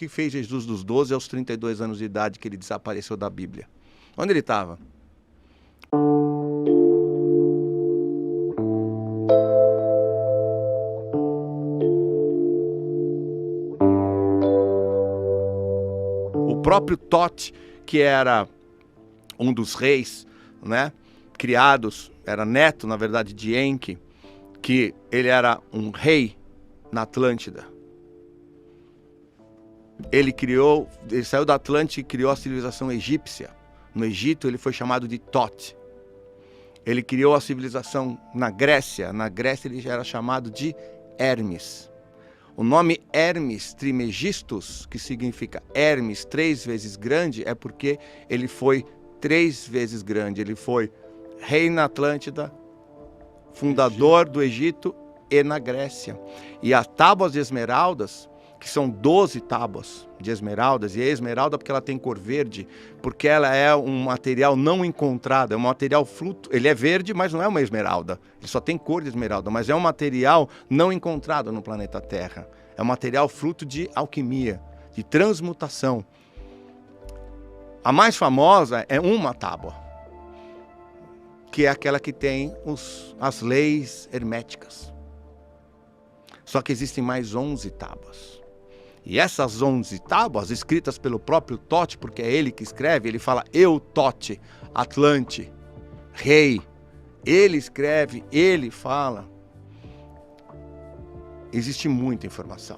que fez Jesus dos 12 aos 32 anos de idade que ele desapareceu da Bíblia? Onde ele estava? O próprio Tote, que era um dos reis, né, criados, era neto, na verdade, de Enki, que ele era um rei na Atlântida. Ele saiu da Atlântida e criou a civilização egípcia. No Egito ele foi chamado de Tote. Ele criou a civilização na Grécia. Na Grécia ele já era chamado de Hermes. O nome Hermes Trismegistus, que significa Hermes 3 vezes grande, é porque ele foi 3 vezes grande. Ele foi rei na Atlântida, fundador do Egito e na Grécia. E as tábuas de esmeraldas, que são 12 tábuas de esmeraldas, e a esmeralda porque ela tem cor verde, porque ela é um material não encontrado, é um material fruto, ele é verde, mas não é uma esmeralda, ele só tem cor de esmeralda, mas é um material não encontrado no planeta Terra, é um material fruto de alquimia, de transmutação. A mais famosa é uma tábua, que é aquela que tem as leis herméticas. Só que existem mais 11 tábuas. E essas 11 tábuas, escritas pelo próprio Tote, porque é ele que escreve, ele fala, eu, Tote, Atlante, rei. Ele escreve, ele fala. Existe muita informação.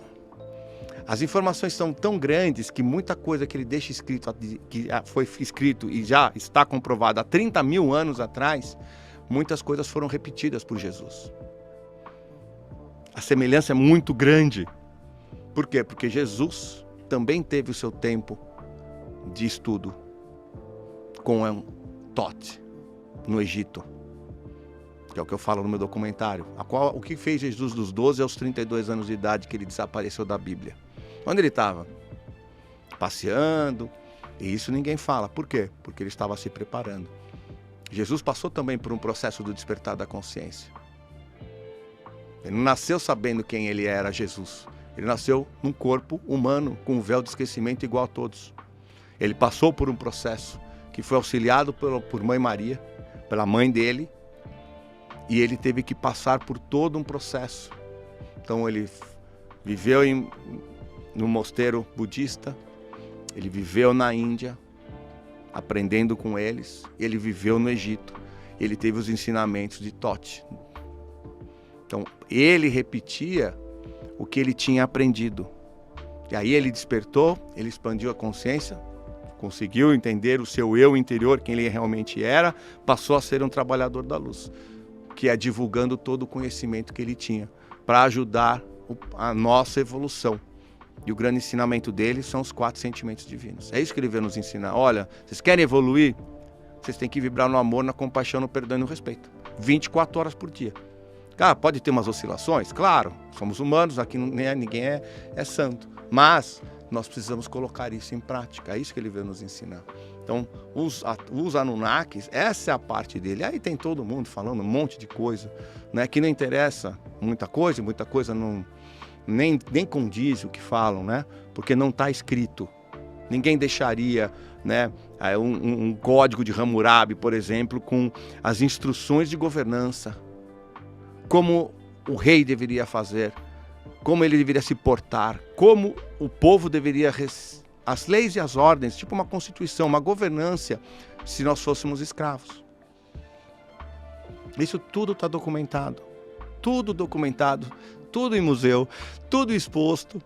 As informações são tão grandes que muita coisa que ele deixa escrito, que foi escrito e já está comprovado há 30 mil anos atrás, muitas coisas foram repetidas por Jesus. A semelhança é muito grande. Por quê? Porque Jesus também teve o seu tempo de estudo com Tote, no Egito, que é o que eu falo no meu documentário. O que fez Jesus dos 12 aos 32 anos de idade que ele desapareceu da Bíblia? Onde ele estava? Passeando, e isso ninguém fala. Por quê? Porque ele estava se preparando. Jesus passou também por um processo do despertar da consciência. Ele não nasceu sabendo quem ele era, Jesus. Ele nasceu num corpo humano, com um véu de esquecimento igual a todos. Ele passou por um processo que foi auxiliado por Mãe Maria, pela mãe dele, e ele teve que passar por todo um processo. Então ele viveu no mosteiro budista, ele viveu na Índia, aprendendo com eles, ele viveu no Egito, ele teve os ensinamentos de Tote. Então ele repetia o que ele tinha aprendido. E aí ele despertou, ele expandiu a consciência, conseguiu entender o seu eu interior, quem ele realmente era, passou a ser um trabalhador da luz, que é divulgando todo o conhecimento que ele tinha, para ajudar a nossa evolução. E o grande ensinamento dele são os 4 sentimentos divinos. É isso que ele veio nos ensinar. Olha, vocês querem evoluir? Vocês têm que vibrar no amor, na compaixão, no perdão e no respeito. 24 horas por dia. Cara, pode ter umas oscilações? Claro, somos humanos, aqui ninguém é santo. Mas nós precisamos colocar isso em prática, é isso que ele veio nos ensinar. Então, os Anunnakis, essa é a parte dele. Aí tem todo mundo falando um monte de coisa, né, que não interessa muita coisa não, nem condiz o que falam, né, porque não está escrito. Ninguém deixaria, né, um código de Hammurabi, por exemplo, com as instruções de governança, como o rei deveria fazer, como ele deveria se portar, como o povo deveria... As leis e as ordens, tipo uma constituição, uma governança, se nós fôssemos escravos. Isso tudo está documentado. Tudo documentado, tudo em museu, tudo exposto,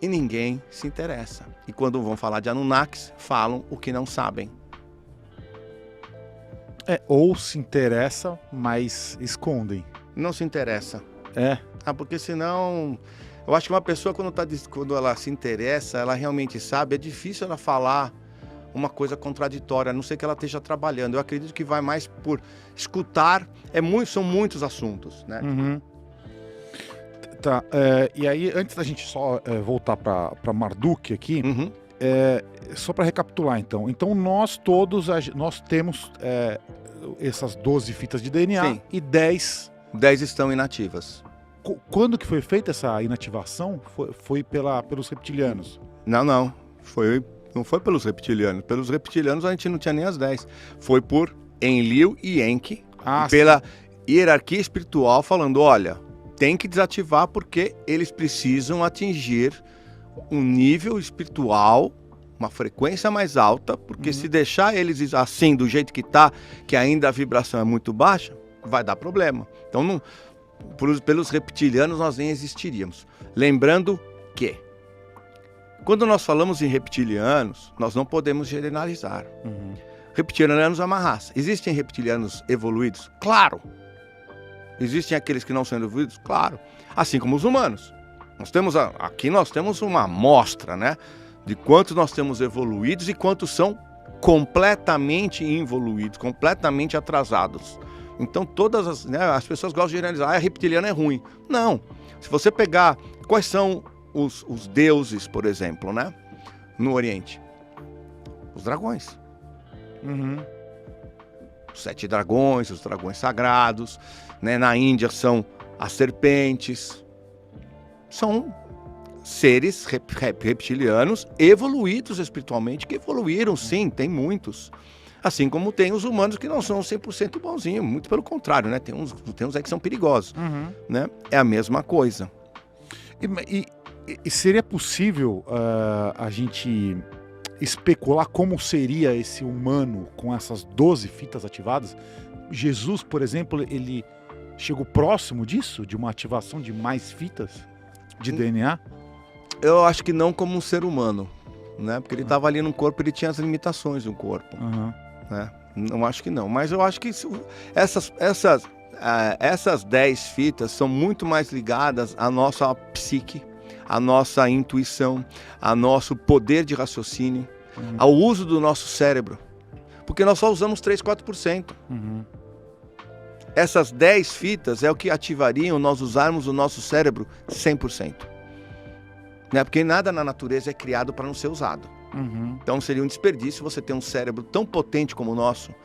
e ninguém se interessa. E quando vão falar de Anunnakis, falam o que não sabem. Ou se interessa, mas escondem. Não se interessa. É. Porque senão... Eu acho que uma pessoa, quando ela se interessa, ela realmente sabe, é difícil ela falar uma coisa contraditória, a não ser que ela esteja trabalhando. Eu acredito que vai mais por escutar, são muitos assuntos, né? Uhum. Tá, e aí, antes da gente só voltar para Marduk aqui, Uhum. Só para recapitular então. Então nós todos, nós temos essas 12 fitas de DNA. Sim. E 10... 10 estão inativas. Quando que foi feita essa inativação? Foi pelos reptilianos? Não, não. Não foi pelos reptilianos. Pelos reptilianos a gente não tinha nem as 10. Foi por Enlil e Enki, pela hierarquia espiritual, falando, olha, tem que desativar porque eles precisam atingir um nível espiritual, uma frequência mais alta, porque se deixar eles assim, do jeito que tá, que ainda a vibração é muito baixa, vai dar problema. Então, não, pelos reptilianos nós nem existiríamos. Lembrando que, quando nós falamos em reptilianos, nós não podemos generalizar. Reptilianos é uma raça. Existem reptilianos evoluídos? Claro. Existem aqueles que não são evoluídos? Claro. Assim como os humanos. Aqui nós temos uma amostra, né? De quantos nós temos evoluídos e quantos são completamente involuídos, completamente atrasados. Então as pessoas gostam de generalizar, reptiliano é ruim. Não. Se você pegar quais são os deuses, por exemplo, né? No Oriente. Os dragões. Os 7 dragões, os dragões sagrados, né? Na Índia são as serpentes. São seres reptilianos evoluídos espiritualmente, que evoluíram, sim, tem muitos. Assim como tem os humanos que não são 100% bonzinhos, muito pelo contrário, né? Tem uns aí que são perigosos, né? É a mesma coisa. E seria possível a gente especular como seria esse humano com essas 12 fitas ativadas? Jesus, por exemplo, ele chegou próximo disso? De uma ativação de mais fitas de DNA? Eu acho que não como um ser humano, né? Porque ele estava ali no corpo, ele tinha as limitações do corpo, né? Não acho que não, mas eu acho que essas 10 fitas são muito mais ligadas à nossa psique, à nossa intuição, ao nosso poder de raciocínio, ao uso do nosso cérebro, porque nós só usamos 3, 4%. Essas 10 fitas é o que ativariam nós usarmos o nosso cérebro 100%. Né? Porque nada na natureza é criado para não ser usado. Então seria um desperdício você ter um cérebro tão potente como o nosso,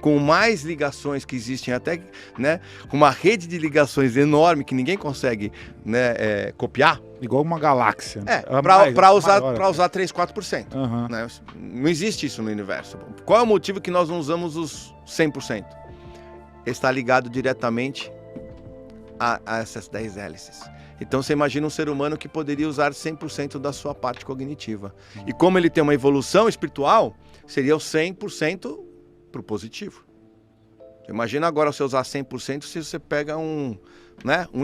com mais ligações que existem até, né, com uma rede de ligações enorme que ninguém consegue, né, copiar. Igual uma galáxia. Para usar 3, 4%. Né? Não existe isso no universo. Qual é o motivo que nós não usamos os 100%? Está ligado diretamente a essas 10 hélices. Então você imagina um ser humano que poderia usar 100% da sua parte cognitiva. E como ele tem uma evolução espiritual, seria o 100% para o positivo. Imagina agora você usar 100% se você pega um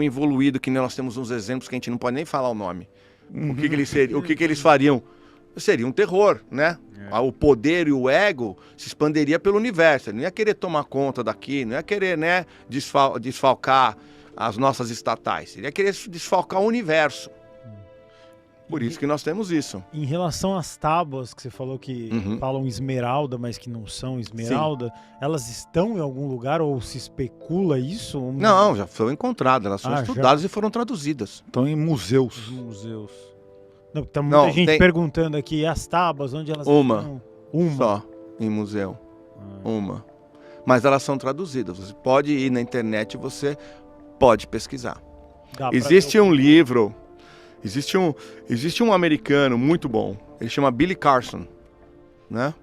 evoluído, que nós temos uns exemplos que a gente não pode nem falar o nome. O que eles fariam? Seria um terror, né? O poder e o ego se expandiria pelo universo. Ele não ia querer tomar conta daqui, não ia querer, né, desfalcar as nossas estatais. Ele ia querer desfalcar o universo. Por isso que nós temos isso. Em relação às tábuas, que você falou que falam esmeralda, mas que não são esmeralda, elas estão em algum lugar ou se especula isso? Não, já foram encontradas, elas foram estudadas e foram traduzidas. Estão em museus. Não, tá muita gente perguntando aqui, as tábuas, onde elas estão? Uma só, em museu. Uma. Mas elas são traduzidas. Você pode ir na internet e você pode pesquisar. Existe um livro, existe um americano muito bom, ele chama Billy Carson, né?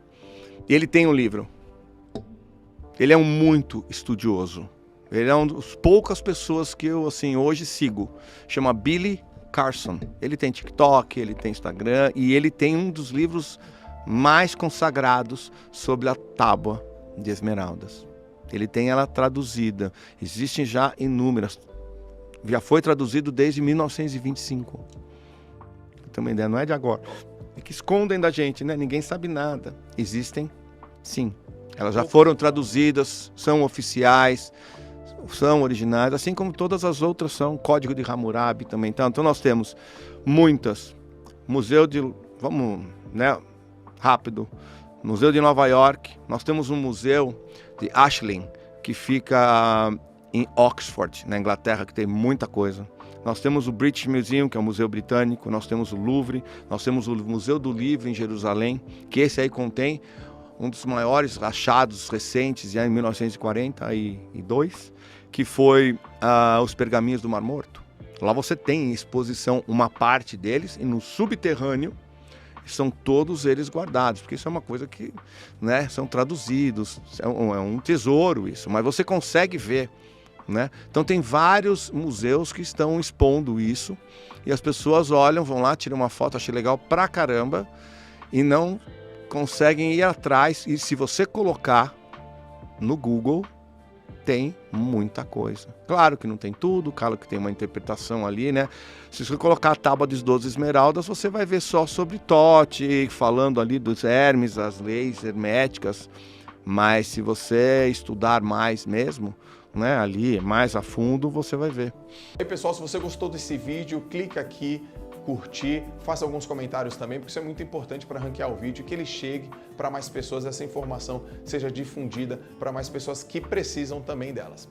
E ele tem um livro. Ele é muito estudioso. Ele é uma das poucas pessoas que eu, assim, hoje sigo. Chama Billy Carson. Ele tem TikTok, ele tem Instagram e ele tem um dos livros mais consagrados sobre a tábua de esmeraldas. Ele tem ela traduzida. Existem já inúmeras. Já foi traduzido desde 1925. Tem uma ideia, não é de agora. É que escondem da gente, né? Ninguém sabe nada. Existem, sim. Elas já foram traduzidas, são oficiais, são originais, assim como todas as outras são. Código de Hammurabi também. Então nós temos muitas. Museu de... Vamos, né? Rápido. Museu de Nova York. Nós temos um museu de Ashling, que fica em Oxford, na Inglaterra, que tem muita coisa. Nós temos o British Museum, que é o museu britânico. Nós temos o Louvre. Nós temos o Museu do Livro em Jerusalém, que esse aí contém um dos maiores achados recentes, já em 1942, que foi os pergaminhos do Mar Morto. Lá você tem em exposição uma parte deles, e no subterrâneo Estão todos eles guardados, porque isso é uma coisa que, né, são traduzidos, é um tesouro isso, mas você consegue ver, né? Então tem vários museus que estão expondo isso e as pessoas olham, vão lá, tiram uma foto, achei legal pra caramba e não conseguem ir atrás. E se você colocar no Google, tem muita coisa. Claro que não tem tudo, claro que tem uma interpretação ali, né? Se você colocar a Tábua dos 12 Esmeraldas, você vai ver só sobre Tote, falando ali dos Hermes, as leis herméticas. Mas se você estudar mais mesmo, né, ali mais a fundo, você vai ver. E aí, pessoal, se você gostou desse vídeo, clica aqui, curtir, faça alguns comentários também, porque isso é muito importante para ranquear o vídeo, que ele chegue para mais pessoas, essa informação seja difundida para mais pessoas que precisam também delas.